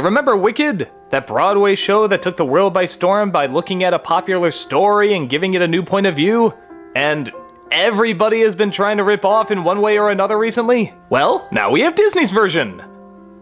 remember Wicked? That Broadway show that took the world by storm by looking at a popular story and giving it a new point of view? And everybody has been trying to rip off in one way or another recently? Well, now we have Disney's version.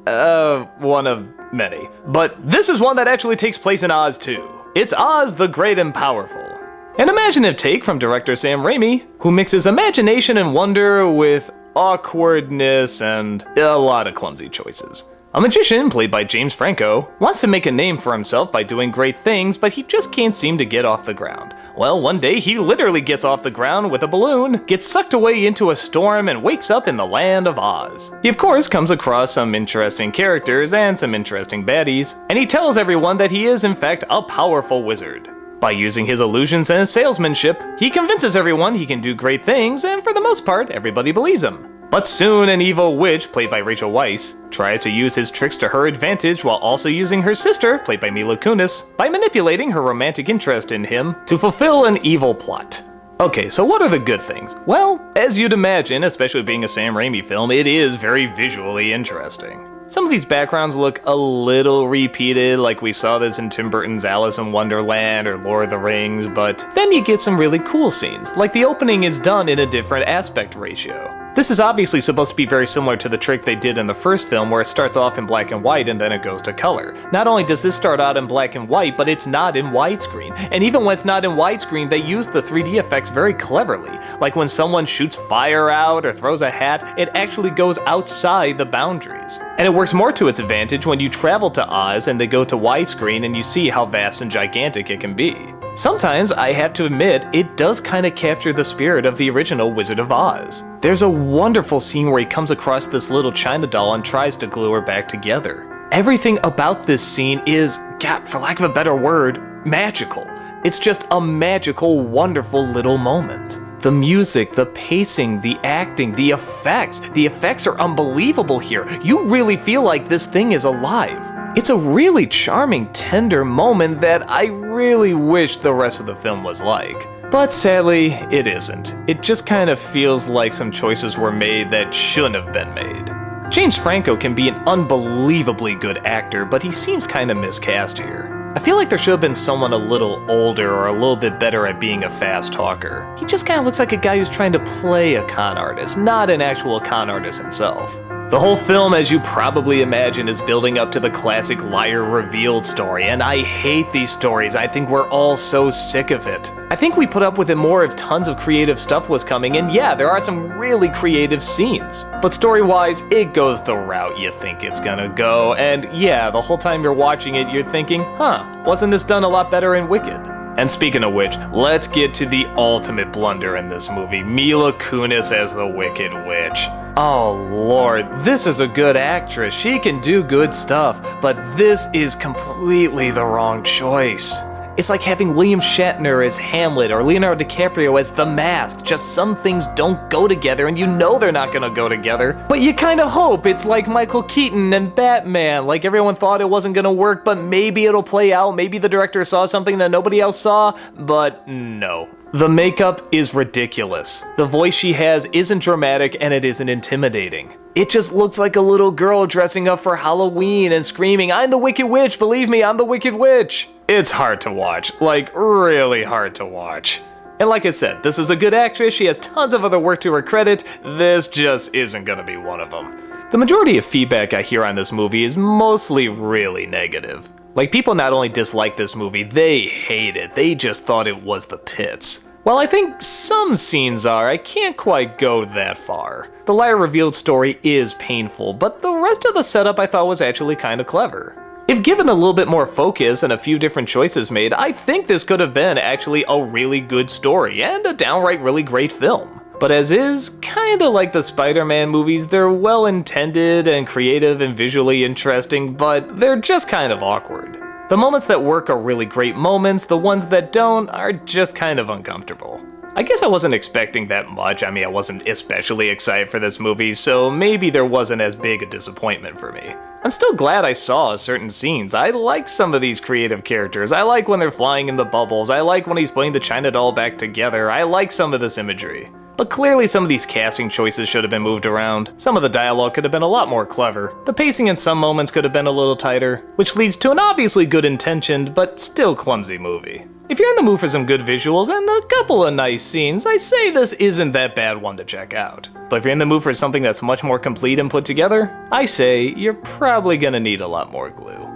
One of many. But this is one that actually takes place in Oz too. It's Oz the Great and Powerful. An imaginative take from director Sam Raimi, who mixes imagination and wonder with awkwardness and a lot of clumsy choices. A magician, played by James Franco, wants to make a name for himself by doing great things, but he just can't seem to get off the ground. Well, one day he literally gets off the ground with a balloon, gets sucked away into a storm, and wakes up in the land of Oz. He of course comes across some interesting characters and some interesting baddies, and he tells everyone that he is in fact a powerful wizard. By using his illusions and his salesmanship, he convinces everyone he can do great things, and for the most part, everybody believes him. But soon an evil witch, played by Rachel Weisz, tries to use his tricks to her advantage while also using her sister, played by Mila Kunis, by manipulating her romantic interest in him to fulfill an evil plot. Okay, so what are the good things? Well, as you'd imagine, especially being a Sam Raimi film, it is very visually interesting. Some of these backgrounds look a little repeated, like we saw this in Tim Burton's Alice in Wonderland or Lord of the Rings, but then you get some really cool scenes, like the opening is done in a different aspect ratio. This is obviously supposed to be very similar to the trick they did in the first film where it starts off in black and white and then it goes to color. Not only does this start out in black and white, but it's not in widescreen. And even when it's not in widescreen, they use the 3D effects very cleverly. Like when someone shoots fire out or throws a hat, it actually goes outside the boundaries. And it works more to its advantage when you travel to Oz and they go to widescreen and you see how vast and gigantic it can be. Sometimes, I have to admit, it does kind of capture the spirit of the original Wizard of Oz. There's a wonderful scene where he comes across this little China doll and tries to glue her back together. Everything about this scene is, for lack of a better word, magical. It's just a magical, wonderful little moment. The music, the pacing, the acting, the effects are unbelievable here. You really feel like this thing is alive. It's a really charming, tender moment that I really wish the rest of the film was like. But sadly, it isn't. It just kind of feels like some choices were made that shouldn't have been made. James Franco can be an unbelievably good actor, but he seems kind of miscast here. I feel like there should have been someone a little older or a little bit better at being a fast talker. He just kind of looks like a guy who's trying to play a con artist, not an actual con artist himself. The whole film, as you probably imagine, is building up to the classic liar revealed story, and I hate these stories. I think we're all so sick of it. I think we put up with it more if tons of creative stuff was coming, and yeah, there are some really creative scenes. But story-wise, it goes the route you think it's gonna go, and yeah, the whole time you're watching it, you're thinking, wasn't this done a lot better in Wicked? And speaking of which, let's get to the ultimate blunder in this movie, Mila Kunis as the Wicked Witch. Oh lord, this is a good actress, she can do good stuff, but this is completely the wrong choice. It's like having William Shatner as Hamlet or Leonardo DiCaprio as The Mask. Just some things don't go together and you know they're not gonna go together, but you kinda hope. It's like Michael Keaton and Batman. Like everyone thought it wasn't gonna work, but maybe it'll play out. Maybe the director saw something that nobody else saw, but no. The makeup is ridiculous. The voice she has isn't dramatic and it isn't intimidating. It just looks like a little girl dressing up for Halloween and screaming, "I'm the Wicked Witch, believe me, I'm the Wicked Witch." It's hard to watch, like really hard to watch. And like I said, this is a good actress, she has tons of other work to her credit, this just isn't gonna be one of them. The majority of feedback I hear on this movie is mostly really negative. Like, people not only dislike this movie, they hate it. They just thought it was the pits. While I think some scenes are, I can't quite go that far. The liar revealed story is painful, but the rest of the setup I thought was actually kind of clever. If given a little bit more focus and a few different choices made, I think this could have been actually a really good story and a downright really great film. But as is, kinda like the Spider-Man movies, they're well intended and creative and visually interesting, but they're just kind of awkward. The moments that work are really great moments, the ones that don't are just kind of uncomfortable. I guess I wasn't expecting that much. I mean, I wasn't especially excited for this movie, so maybe there wasn't as big a disappointment for me. I'm still glad I saw certain scenes. I like some of these creative characters. I like when they're flying in the bubbles. I like when he's putting the China doll back together. I like some of this imagery. But clearly some of these casting choices should have been moved around. Some of the dialogue could have been a lot more clever. The pacing in some moments could have been a little tighter, which leads to an obviously good intentioned, but still clumsy movie. If you're in the mood for some good visuals and a couple of nice scenes, I say this isn't that bad one to check out. But if you're in the mood for something that's much more complete and put together, I say you're probably gonna need a lot more glue.